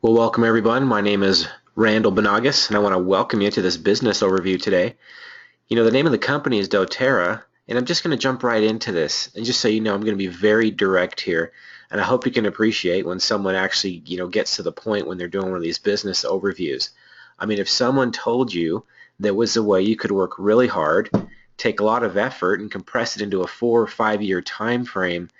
Well, welcome everyone. My name is Randall Benagas, and I want to welcome you to this business overview today. The name of the company is doTERRA, and I'm just going to jump right into this. And just so you know, I'm going to be very direct here, and I hope you can appreciate when someone actually, gets to the point when they're doing one of these business overviews. I mean, if someone told you there was a way you could work really hard, take a lot of effort, and compress it into a 4 or 5 year time frame,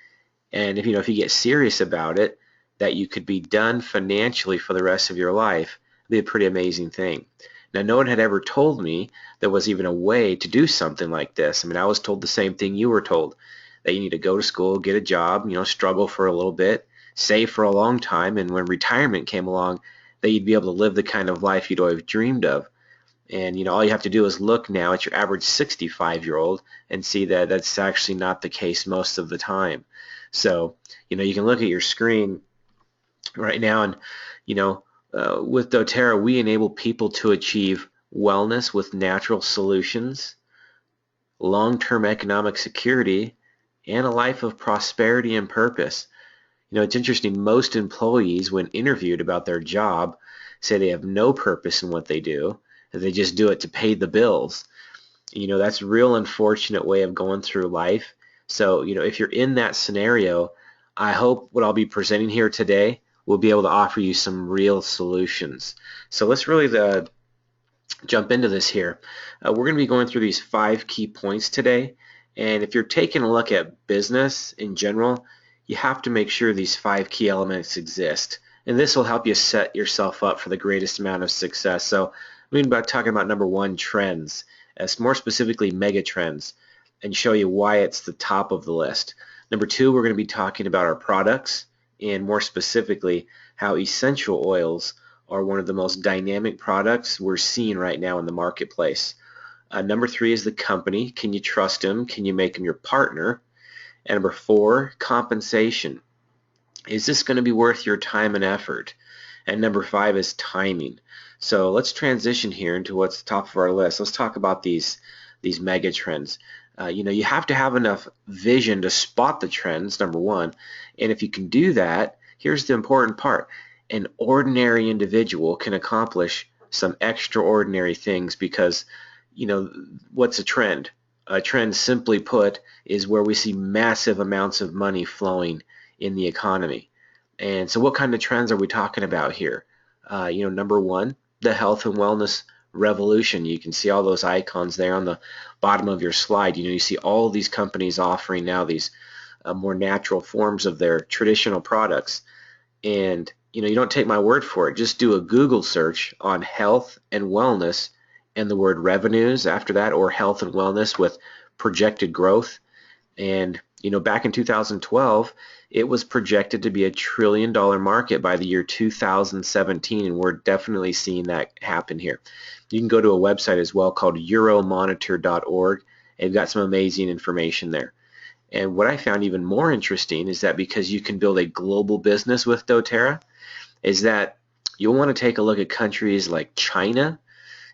and if you get serious about it, that you could be done financially for the rest of your life, it'd be a pretty amazing thing. Now, no one had ever told me there was even a way to do something like this. I mean, I was told the same thing you were told, that you need to go to school, get a job, struggle for a little bit, save for a long time, and when retirement came along, that you'd be able to live the kind of life you'd always dreamed of. And all you have to do is look now at your average 65-year-old and see that that's actually not the case most of the time. So, you can look at your screen right now, and with doTERRA, we enable people to achieve wellness with natural solutions, long-term economic security, and a life of prosperity and purpose. It's interesting, most employees, when interviewed about their job, say they have no purpose in what they do, and they just do it to pay the bills. That's a real unfortunate way of going through life. So, if you're in that scenario, I hope what I'll be presenting here today will be able to offer you some real solutions. So let's really jump into this here. We're going to be going through these 5 key points today, and if you're taking a look at business in general, you have to make sure these 5 key elements exist, and this will help you set yourself up for the greatest amount of success. So we're going to be talking about number 1, trends, more specifically mega trends, and show you why it's the top of the list. Number 2, we're going to be talking about our products, and more specifically how essential oils are one of the most dynamic products we're seeing right now in the marketplace. Number 3 is the company. Can you trust them? Can you make them your partner? And number 4, compensation. Is this going to be worth your time and effort? And number 5 is timing. So let's transition here into what's the top of our list. Let's talk about these mega trends. You have to have enough vision to spot the trends, number 1. And if you can do that, here's the important part. An ordinary individual can accomplish some extraordinary things because, what's a trend? A trend, simply put, is where we see massive amounts of money flowing in the economy. And so what kind of trends are we talking about here? Number 1, the health and wellness revolution. You can see all those icons there on the bottom of your slide. You see all these companies offering now these more natural forms of their traditional products. And you don't take my word for it. Just do a Google search on health and wellness and the word revenues after that, or health and wellness with projected growth. And back in 2012, it was projected to be $1 trillion market by the year 2017, and we're definitely seeing that happen here. You can go to a website as well called euromonitor.org, and they've got some amazing information there. And what I found even more interesting is that because you can build a global business with doTERRA, is that you'll want to take a look at countries like China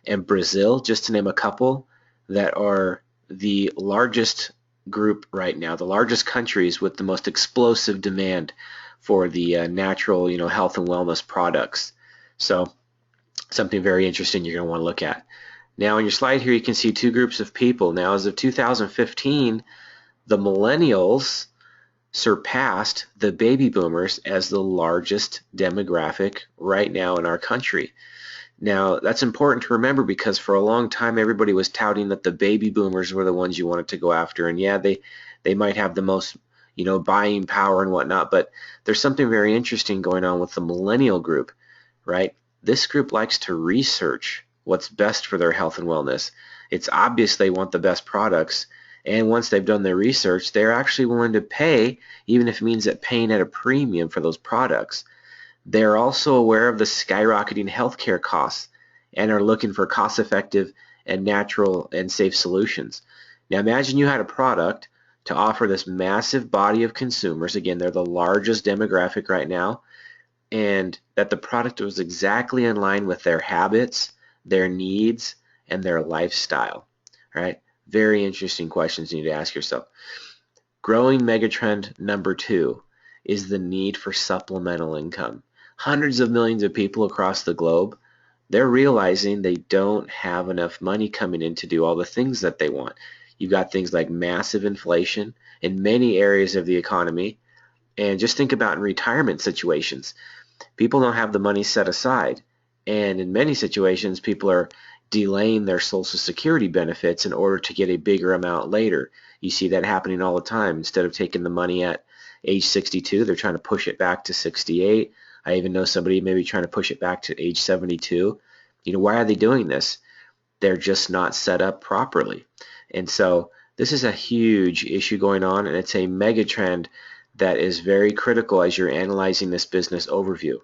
and Brazil, just to name a couple, that are the largest group right now, the largest countries with the most explosive demand for the natural, health and wellness products. So something very interesting you're going to want to look at. Now on your slide here, you can see 2 groups of people. Now as of 2015, the millennials surpassed the baby boomers as the largest demographic right now in our country. Now that's important to remember because for a long time everybody was touting that the baby boomers were the ones you wanted to go after, and yeah, they might have the most buying power and whatnot, but there's something very interesting going on with the millennial group, right? This group likes to research what's best for their health and wellness. It's obvious they want the best products, and once they've done their research, they're actually willing to pay, even if it means that paying at a premium for those products. They're also aware of the skyrocketing healthcare costs and are looking for cost-effective and natural and safe solutions. Now imagine you had a product to offer this massive body of consumers. Again, they're the largest demographic right now, and that the product was exactly in line with their habits, their needs, and their lifestyle. All right? Very interesting questions you need to ask yourself. Growing megatrend number 2 is the need for supplemental income. hundreds of millions of people across the globe, they're realizing they don't have enough money coming in to do all the things that they want. You've got things like massive inflation in many areas of the economy, and just think about in retirement situations. People don't have the money set aside, and in many situations, people are delaying their Social Security benefits in order to get a bigger amount later. You see that happening all the time. Instead of taking the money at age 62, they're trying to push it back to 68. I even know somebody maybe trying to push it back to age 72. Why are they doing this? They're just not set up properly. And so this is a huge issue going on, and it's a mega trend that is very critical as you're analyzing this business overview.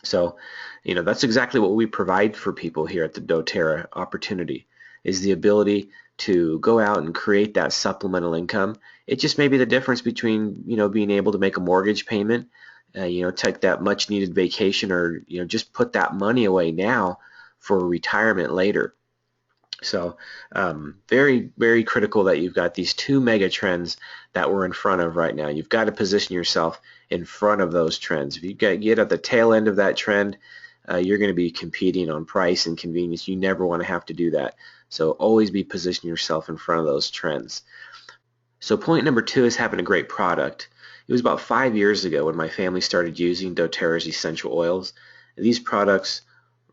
So, that's exactly what we provide for people here at the doTERRA opportunity, is the ability to go out and create that supplemental income. It just may be the difference between, being able to make a mortgage payment, take that much needed vacation, or, just put that money away now for retirement later. So very, very critical that you've got these two mega trends that we're in front of right now. You've got to position yourself in front of those trends. If you get at the tail end of that trend, you're going to be competing on price and convenience. You never want to have to do that. So always be positioning yourself in front of those trends. So point number 2 is having a great product. It was about 5 years ago when my family started using doTERRA's essential oils. These products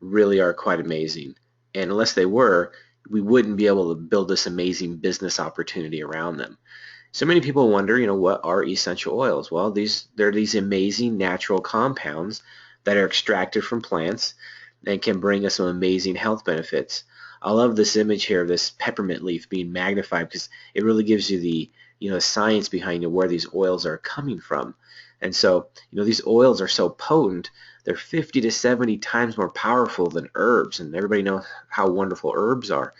really are quite amazing. And unless they were, we wouldn't be able to build this amazing business opportunity around them. So many people wonder, what are essential oils? Well, they're these amazing natural compounds that are extracted from plants and can bring us some amazing health benefits. I love this image here of this peppermint leaf being magnified because it really gives you the science behind where these oils are coming from. And so, these oils are so potent, they're 50 to 70 times more powerful than herbs, and everybody knows how wonderful herbs are.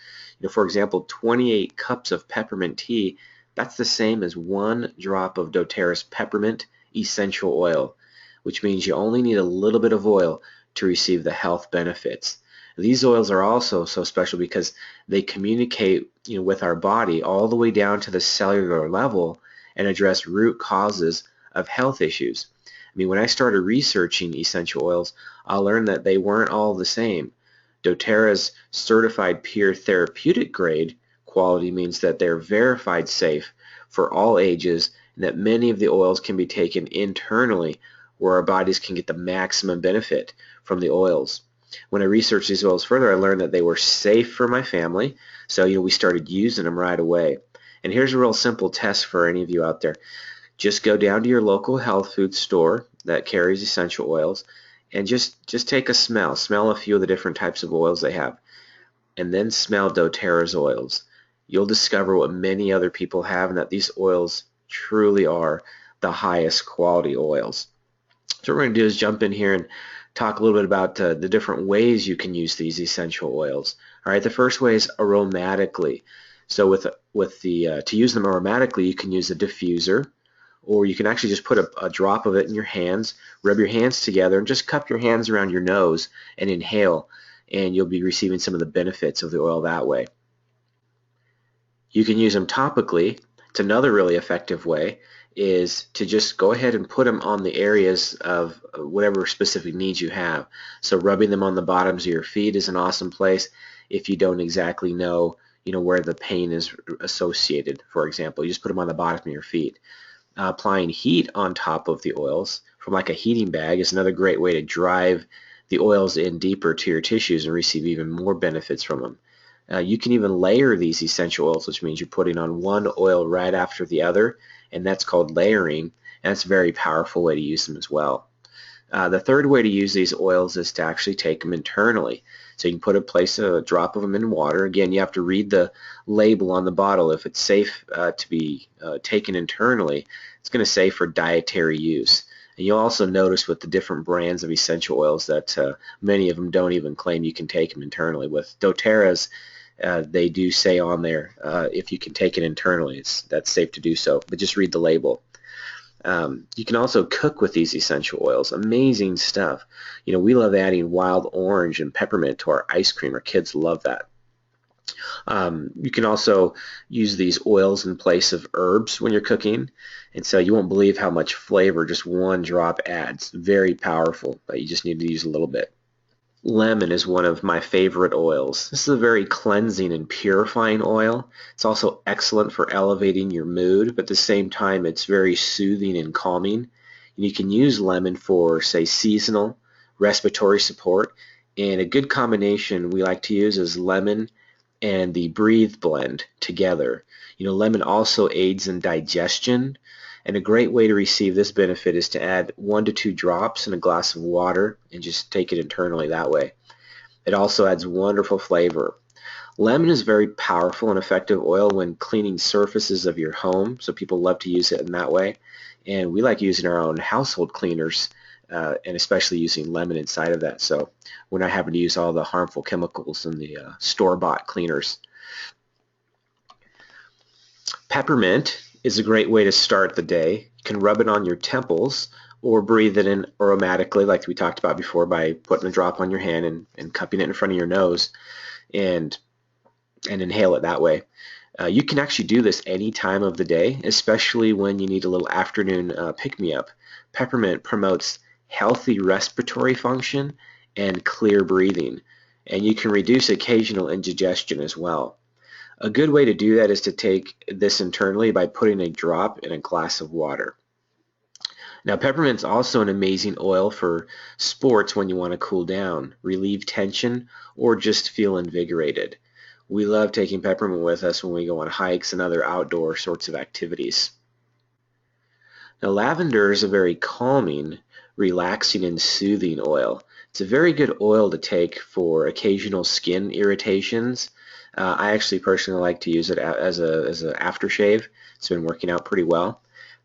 For example, 28 cups of peppermint tea, that's the same as 1 drop of doTERRA's peppermint essential oil, which means you only need a little bit of oil to receive the health benefits. These oils are also so special because they communicate with our body all the way down to the cellular level and address root causes of health issues. When I started researching essential oils, I learned that they weren't all the same. doTERRA's certified pure therapeutic grade quality means that they're verified safe for all ages, and that many of the oils can be taken internally where our bodies can get the maximum benefit from the oils. When I researched these oils further, I learned that they were safe for my family, so we started using them right away. And here's a real simple test for any of you out there. Just go down to your local health food store that carries essential oils and just take a smell. Smell a few of the different types of oils they have, and then smell doTERRA's oils. You'll discover what many other people have, and that these oils truly are the highest quality oils. So what we're going to do is jump in here and talk a little bit about the different ways you can use these essential oils. All right, the first way is aromatically. So to use them aromatically, you can use a diffuser, or you can actually just put a drop of it in your hands, rub your hands together, and just cup your hands around your nose and inhale, and you'll be receiving some of the benefits of the oil that way. You can use them topically. It's another really effective way, is to just go ahead and put them on the areas of whatever specific needs you have. So rubbing them on the bottoms of your feet is an awesome place if you don't exactly know, where the pain is associated. For example, you just put them on the bottom of your feet. Applying heat on top of the oils from like a heating bag is another great way to drive the oils in deeper to your tissues and receive even more benefits from them. You can even layer these essential oils, which means you're putting on one oil right after the other, and that's called layering, and it's a very powerful way to use them as well. The third way to use these oils is to actually take them internally. So you can place a drop of them in water. Again, you have to read the label on the bottle. If it's safe to be taken internally, it's going to say for dietary use. And you'll also notice with the different brands of essential oils that many of them don't even claim you can take them internally. With doTERRA's, they do say on there if you can take it internally, that's safe to do so, but just read the label. You can also cook with these essential oils. Amazing stuff. We love adding wild orange and peppermint to our ice cream. Our kids love that. You can also use these oils in place of herbs when you're cooking, and so you won't believe how much flavor just one drop adds. Very powerful, but you just need to use a little bit. Lemon is one of my favorite oils. This is a very cleansing and purifying oil. It's also excellent for elevating your mood, but at the same time it's very soothing and calming. And you can use lemon for, say, seasonal respiratory support. And a good combination we like to use is lemon and the Breathe blend together. Lemon also aids in digestion, and a great way to receive this benefit is to add 1 to 2 drops in a glass of water and just take it internally that way. It also adds wonderful flavor. Lemon is very powerful and effective oil when cleaning surfaces of your home, so people love to use it in that way. And we like using our own household cleaners, and especially using lemon inside of that, so we're not having to use all the harmful chemicals in the store-bought cleaners. Peppermint is a great way to start the day. You can rub it on your temples or breathe it in aromatically like we talked about before by putting a drop on your hand and cupping it in front of your nose and inhale it that way. You can actually do this any time of the day, especially when you need a little afternoon pick-me-up. Peppermint promotes healthy respiratory function and clear breathing, and you can reduce occasional indigestion as well. A good way to do that is to take this internally by putting a drop in a glass of water. Now, peppermint's also an amazing oil for sports when you want to cool down, relieve tension, or just feel invigorated. We love taking peppermint with us when we go on hikes and other outdoor sorts of activities. Now, lavender is a very calming, relaxing, and soothing oil. It's a very good oil to take for occasional skin irritations. I actually personally like to use it as an aftershave. It's been working out pretty well.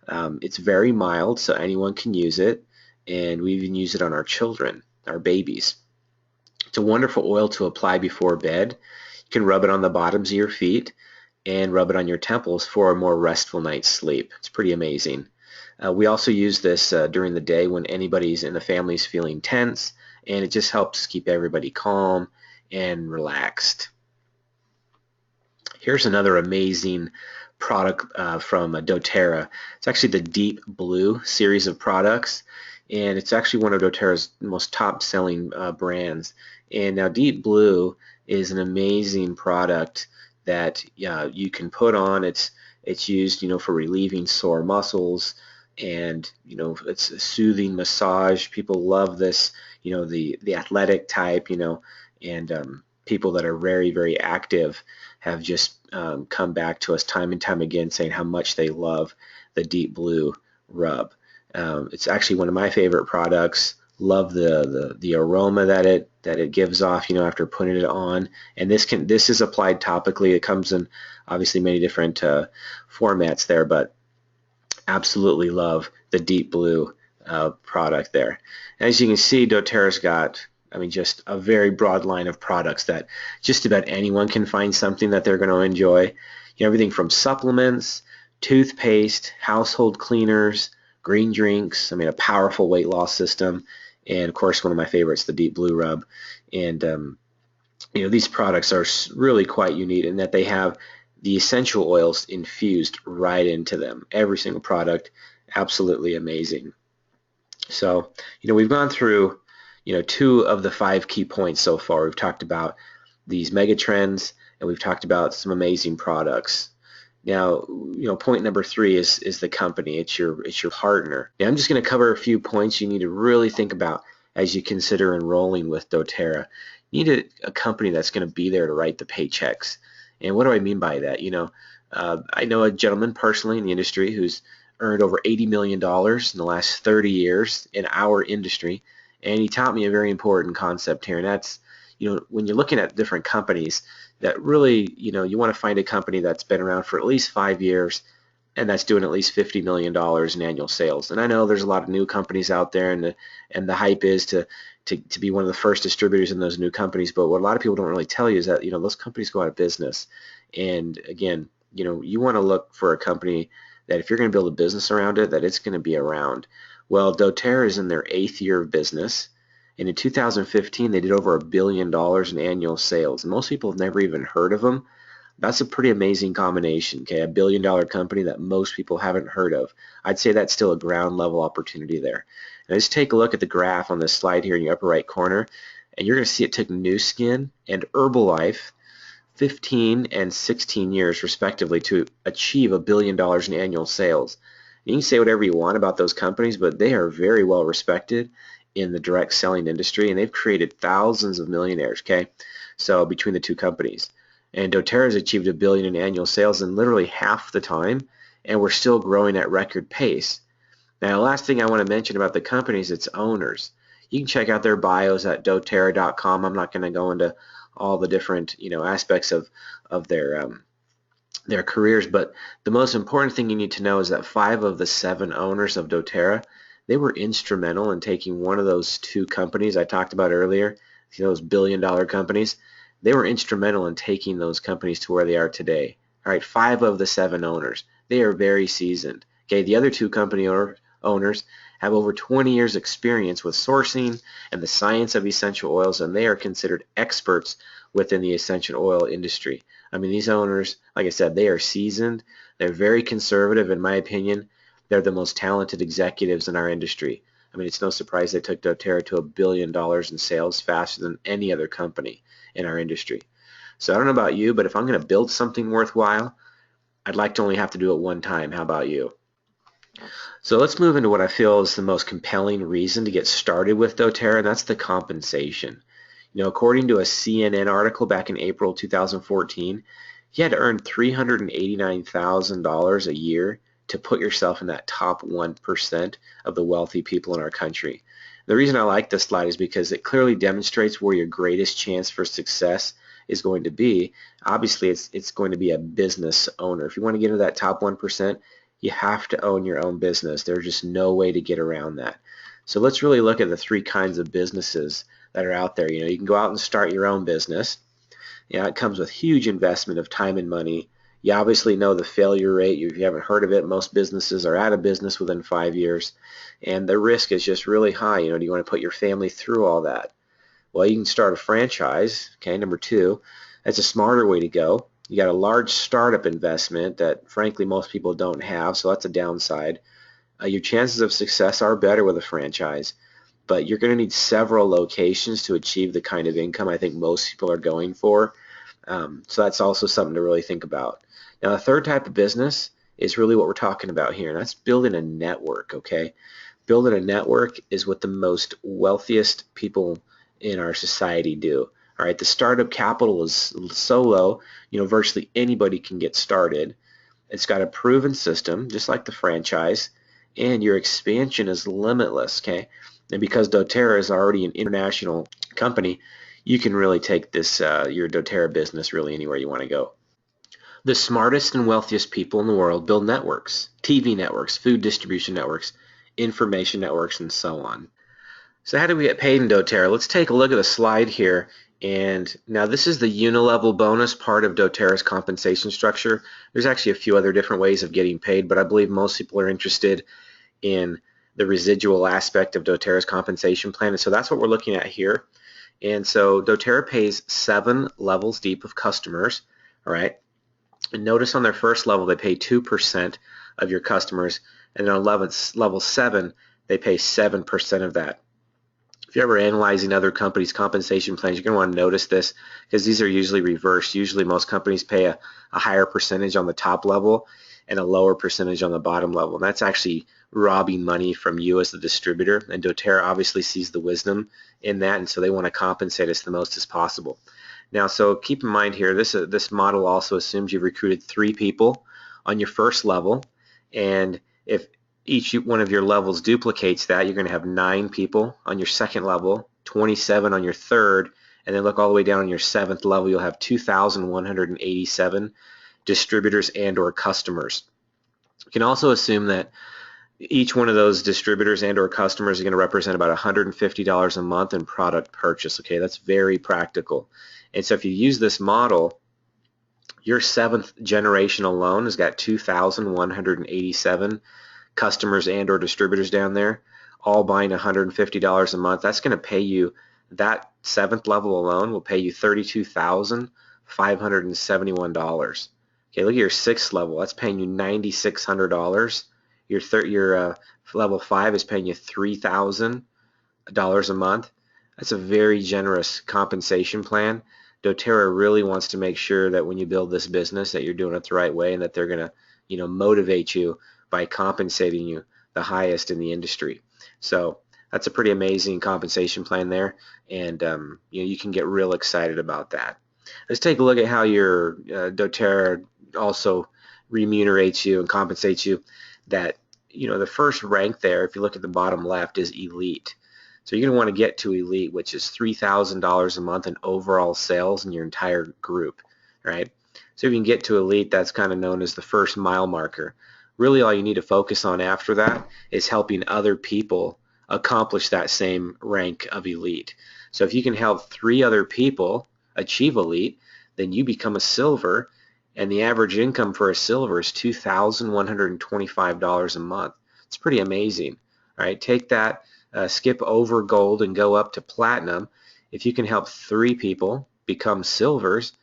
It's very mild, so anyone can use it, and we even use it on our children, our babies. It's a wonderful oil to apply before bed. You can rub it on the bottoms of your feet and rub it on your temples for a more restful night's sleep. It's pretty amazing. We also use this during the day when anybody's in the family is feeling tense, and it just helps keep everybody calm and relaxed. Here's another amazing product from doTERRA. It's actually the Deep Blue series of products, and it's actually one of doTERRA's most top-selling brands. And now Deep Blue is an amazing product that you can put on. It's used, for relieving sore muscles, and it's a soothing massage. People love this, the athletic type, and people that are very, very active have just come back to us time and time again saying how much they love the Deep Blue rub. It's actually one of my favorite products. Love the aroma that it gives off, after putting it on. And this is applied topically. It comes in obviously many different formats there, but absolutely love the Deep Blue product there. And as you can see, doTERRA's got, just a very broad line of products that just about anyone can find something that they're going to enjoy. Everything from supplements, toothpaste, household cleaners, green drinks, a powerful weight loss system, and of course one of my favorites, the Deep Blue rub. And these products are really quite unique in that they have the essential oils infused right into them. Every single product, absolutely amazing. So, we've gone through, 2 of the 5 key points so far. We've talked about these mega trends, and we've talked about some amazing products. Now, point number 3 is the company. It's your partner. Now, I'm just going to cover a few points you need to really think about as you consider enrolling with doTERRA. You need a company that's going to be there to write the paychecks. And what do I mean by that? I know a gentleman personally in the industry who's earned over $80 million in the last 30 years in our industry, and he taught me a very important concept here, and that's, when you're looking at different companies, that really, you want to find a company that's been around for at least 5 years and that's doing at least $50 million in annual sales. And I know there's a lot of new companies out there, and the hype is to be one of the first distributors in those new companies. But what a lot of people don't really tell you is that those companies go out of business. And again, you want to look for a company that if you're going to build a business around it, that it's going to be around. Well, doTERRA is in their 8th year of business. And in 2015, they did over $1 billion in annual sales. And most people have never even heard of them. That's a pretty amazing combination, okay? $1 billion company that most people haven't heard of. I'd say that's still a ground level opportunity there. Now just take a look at the graph on this slide here in your upper right corner, and you're going to see it took Nu Skin and Herbalife 15 and 16 years respectively to achieve $1 billion in annual sales. You can say whatever you want about those companies, but they are very well respected in the direct selling industry, and they've created thousands of millionaires, okay? So between the two companies. And doTERRA has achieved $1 billion in annual sales in literally half the time, and we're still growing at record pace. Now, the last thing I want to mention about the company is its owners. You can check out their bios at doTERRA.com. I'm not going to go into all the different aspects of their careers, but the most important thing you need to know is that 5 of the 7 owners of doTERRA, they were instrumental in taking one of those 2 companies I talked about earlier, those billion-dollar companies. They were instrumental in taking those companies to where they are today. All right, 5 of the 7 owners, they are very seasoned. Okay, the other 2 company owners have over 20 years experience with sourcing and the science of essential oils, and they are considered experts within the essential oil industry. I mean, these owners, like I said, they are seasoned. They're very conservative, in my opinion. They're the most talented executives in our industry. I mean, it's no surprise they took doTERRA to $1 billion in sales faster than any other company in our industry. So I don't know about you, but if I'm going to build something worthwhile, I'd like to only have to do it one time. How about you? So let's move into what I feel is the most compelling reason to get started with doTERRA, and that's the compensation. According to a CNN article back in April 2014, you had to earn $389,000 a year to put yourself in that top 1% of the wealthy people in our country. The reason I like this slide is because it clearly demonstrates where your greatest chance for success is going to be. Obviously, it's going to be a business owner. If you want to get into that top 1%, you have to own your own business. There's just no way to get around that. So let's really look at the 3 kinds of businesses that are out there. You can go out and start your own business. It comes with huge investment of time and money. You obviously know the failure rate. If you haven't heard of it, most businesses are out of business within 5 years, and the risk is just really high. Do you want to put your family through all that? Well, you can start a franchise. Okay, number 2, that's a smarter way to go. You got a large startup investment that frankly most people don't have, so that's a downside. Your chances of success are better with a franchise, but you're going to need several locations to achieve the kind of income I think most people are going for. So that's also something to really think about. Now, the third type of business is really what we're talking about here, and that's building a network, okay? Building a network is what the most wealthiest people in our society do. All right, the startup capital is so low, virtually anybody can get started. It's got a proven system, just like the franchise, and your expansion is limitless, okay? And because doTERRA is already an international company, you can really take this your doTERRA business really anywhere you want to go. The smartest and wealthiest people in the world build networks, TV networks, food distribution networks, information networks, and so on. So how do we get paid in doTERRA? Let's take a look at the slide here. And now this is the unilevel bonus part of doTERRA's compensation structure. There's actually a few other different ways of getting paid, but I believe most people are interested in the residual aspect of doTERRA's compensation plan. And so that's what we're looking at here. And so doTERRA pays 7 levels deep of customers, all right? And notice on their first level, they pay 2% of your customers, and on level 7, they pay 7% of that. If you're ever analyzing other companies' compensation plans, you're going to want to notice this because these are usually reversed. Usually most companies pay a higher percentage on the top level and a lower percentage on the bottom level. And that's actually robbing money from you as the distributor. And doTERRA obviously sees the wisdom in that, and so they want to compensate us the most as possible. Now, so keep in mind here, this model also assumes you've recruited 3 people on your first level, and if each one of your levels duplicates that, you're going to have 9 people on your second level, 27 on your third, and then look all the way down on your 7th level, you'll have 2,187 distributors and or customers. You can also assume that each one of those distributors and or customers are going to represent about $150 a month in product purchase. Okay, that's very practical. And so if you use this model, your 7th generation alone has got 2,187 customers and or distributors down there. all buying $150 a month, that's going to pay you, that 7th level alone will pay you $32,571. Okay, look at your 6th level. That's paying you $9,600. Your level 5 is paying you $3,000 a month. That's a very generous compensation plan. doTERRA really wants to make sure that when you build this business that you're doing it the right way, and that they're going to, motivate you by compensating you the highest in the industry. So that's a pretty amazing compensation plan there, and you can get real excited about that. Let's take a look at how your doTERRA also remunerates you and compensates you. That the first rank there, if you look at the bottom left, is elite. So you're going to want to get to elite, which is $3,000 a month in overall sales in your entire group, right? So if you can get to elite, that's kind of known as the first mile marker. Really all you need to focus on after that is helping other people accomplish that same rank of elite. So if you can help 3 other people achieve elite, then you become a silver, and the average income for a silver is $2,125 a month. It's pretty amazing, right? Take that, skip over gold and go up to platinum. If you can help 3 people become silvers,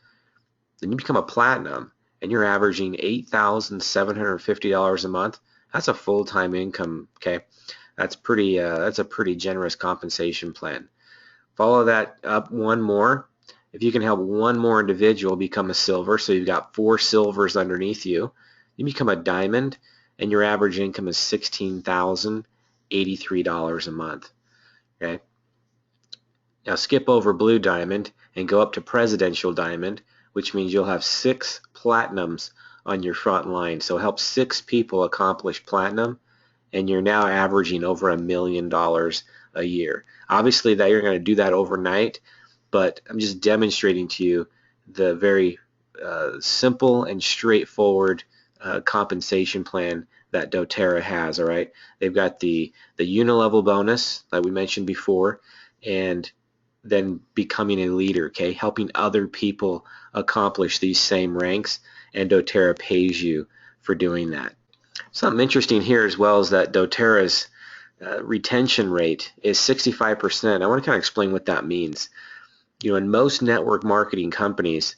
then you become a platinum, and you're averaging $8,750 a month. That's a full-time income, okay? That's a pretty generous compensation plan. Follow that up one more. If you can help 1 more individual become a silver, so you've got 4 silvers underneath you, you become a diamond, and your average income is $16,083 a month. Okay. Now skip over blue diamond and go up to presidential diamond, which means you'll have 6 platinums on your front line. So help 6 people accomplish platinum, and you're now averaging over $1 million a year. Obviously that you're going to do that overnight, but I'm just demonstrating to you the very simple and straightforward compensation plan that doTERRA has. All right, they've got the unilevel bonus that we mentioned before, and then becoming a leader, okay, helping other people accomplish these same ranks, and doTERRA pays you for doing that. Something interesting here as well is that doTERRA's retention rate is 65%. I want to kind of explain what that means. In most network marketing companies,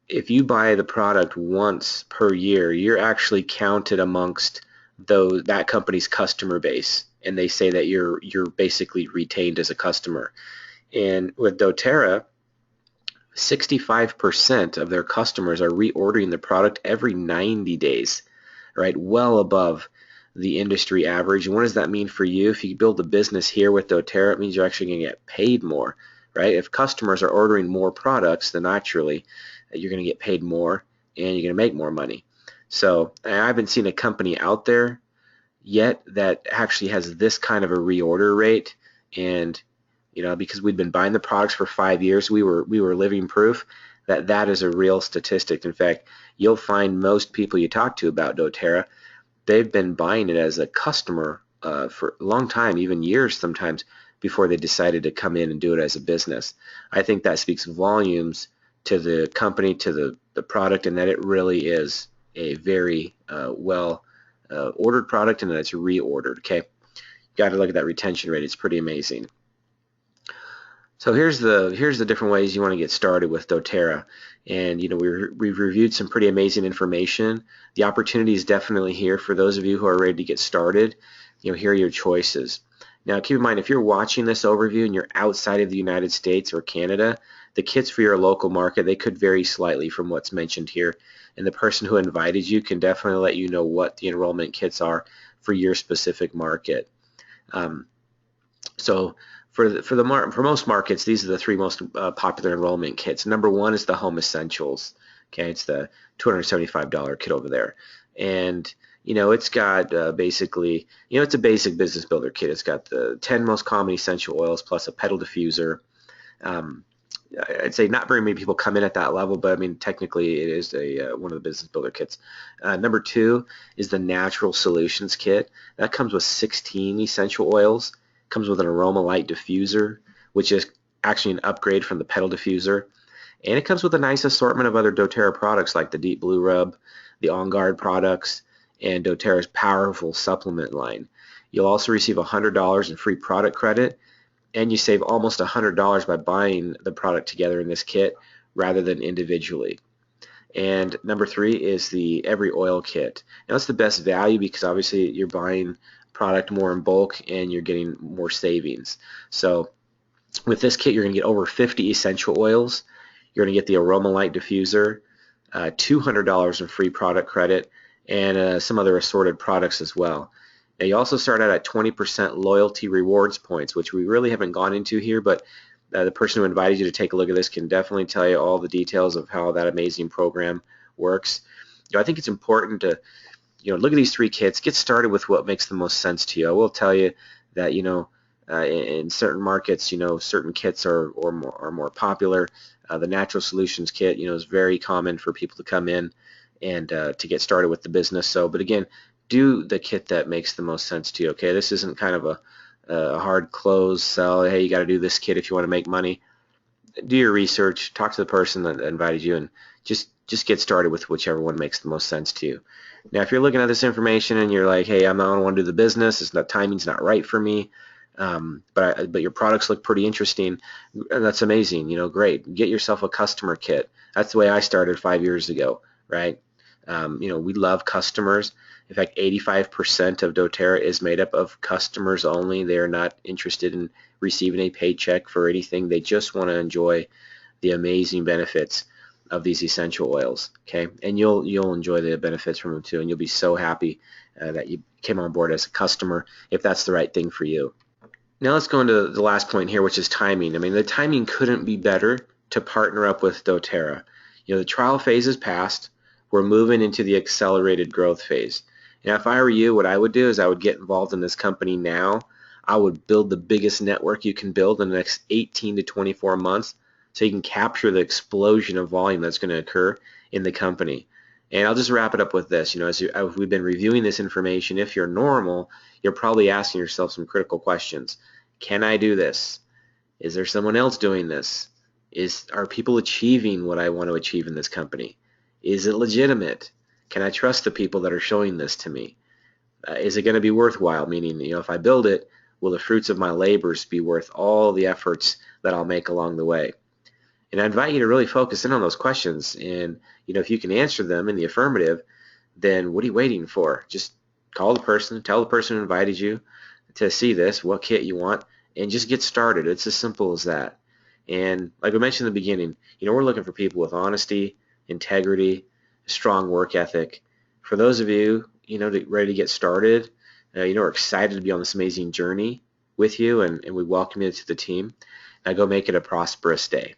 if you buy the product once per year, you're actually counted amongst that company's customer base, and they say that you're basically retained as a customer. And with doTERRA, 65% of their customers are reordering the product every 90 days, right? Well above the industry average. And what does that mean for you? If you build a business here with doTERRA, it means you're actually going to get paid more, right? If customers are ordering more products, then naturally you're going to get paid more and you're going to make more money. So I haven't seen a company out there yet that actually has this kind of a reorder rate. And because we'd been buying the products for 5 years, we were living proof that that is a real statistic. In fact, you'll find most people you talk to about doTERRA, they've been buying it as a customer for a long time, even years sometimes, before they decided to come in and do it as a business. I think that speaks volumes to the company, to the product, and that it really is a very well ordered product, and that it's reordered. Okay, got to look at that retention rate. It's pretty amazing. So here's the different ways you want to get started with doTERRA, and we've reviewed some pretty amazing information. The opportunity is definitely here for those of you who are ready to get started. Here are your choices. Now keep in mind, if you're watching this overview and you're outside of the United States or Canada, the kits for your local market, they could vary slightly from what's mentioned here, and the person who invited you can definitely let you know what the enrollment kits are for your specific market. So for most markets, these are the 3 most popular enrollment kits. Number 1 is the Home Essentials. Okay, it's the $275 kit over there, and it's got basically, it's a basic business builder kit. It's got the 10 most common essential oils plus a pedal diffuser. I'd say not very many people come in at that level, but I mean technically it is one of the business builder kits. Number 2 is the Natural Solutions kit. That comes with 16 essential oils. Comes with an aroma light diffuser, which is actually an upgrade from the pedal diffuser, and it comes with a nice assortment of other doTERRA products like the Deep Blue Rub, the On Guard products, and doTERRA's powerful supplement line. You'll also receive $100 in free product credit, and you save almost $100 by buying the product together in this kit rather than individually. And number 3 is the every oil kit. Now that's the best value because obviously you're buying product more in bulk and you're getting more savings. So with this kit, you're going to get over 50 essential oils. You're going to get the aroma light diffuser, $200 in free product credit, and some other assorted products as well. Now you also start out at 20% loyalty rewards points, which we really haven't gone into here, but the person who invited you to take a look at this can definitely tell you all the details of how that amazing program works. I think it's important to look at these 3 kits, get started with what makes the most sense to you. I will tell you that in certain markets, certain kits are more popular. The Natural Solutions kit, is very common for people to come in and to get started with the business. But again, do the kit that makes the most sense to you. Okay, this isn't kind of a hard close sell. Hey, you got to do this kit if you want to make money. Do your research, talk to the person that invited you, and just get started with whichever one makes the most sense to you. Now, if you're looking at this information and you're like, hey, I don't want to do the business, timing's not right for me, but your products look pretty interesting, that's amazing. Great. Get yourself a customer kit. That's the way I started 5 years ago, right? We love customers. In fact, 85% of doTERRA is made up of customers only. They are not interested in receiving a paycheck for anything. They just want to enjoy the amazing benefits of these essential oils. Okay, and you'll enjoy the benefits from them too, and you'll be so happy that you came on board as a customer if that's the right thing for you. Now let's go into the last point here, which is timing. I mean, the timing couldn't be better to partner up with doTERRA. The trial phase is past. We're moving into the accelerated growth phase. Now, if I were you, what I would do is I would get involved in this company now. I would build the biggest network you can build in the next 18 to 24 months so you can capture the explosion of volume that's going to occur in the company. And I'll just wrap it up with this. As we've been reviewing this information, if you're normal, you're probably asking yourself some critical questions. Can I do this? Is there someone else doing this? Are people achieving what I want to achieve in this company? Is it legitimate? Can I trust the people that are showing this to me? Is it going to be worthwhile? Meaning, if I build it, will the fruits of my labors be worth all the efforts that I'll make along the way? And I invite you to really focus in on those questions. And, if you can answer them in the affirmative, then what are you waiting for? Just call the person, tell the person who invited you to see this, what kit you want, and just get started. It's as simple as that. And like I mentioned in the beginning, we're looking for people with honesty, integrity, strong work ethic. For those of you, ready to get started, we're excited to be on this amazing journey with you, and we welcome you to the team. Now go make it a prosperous day.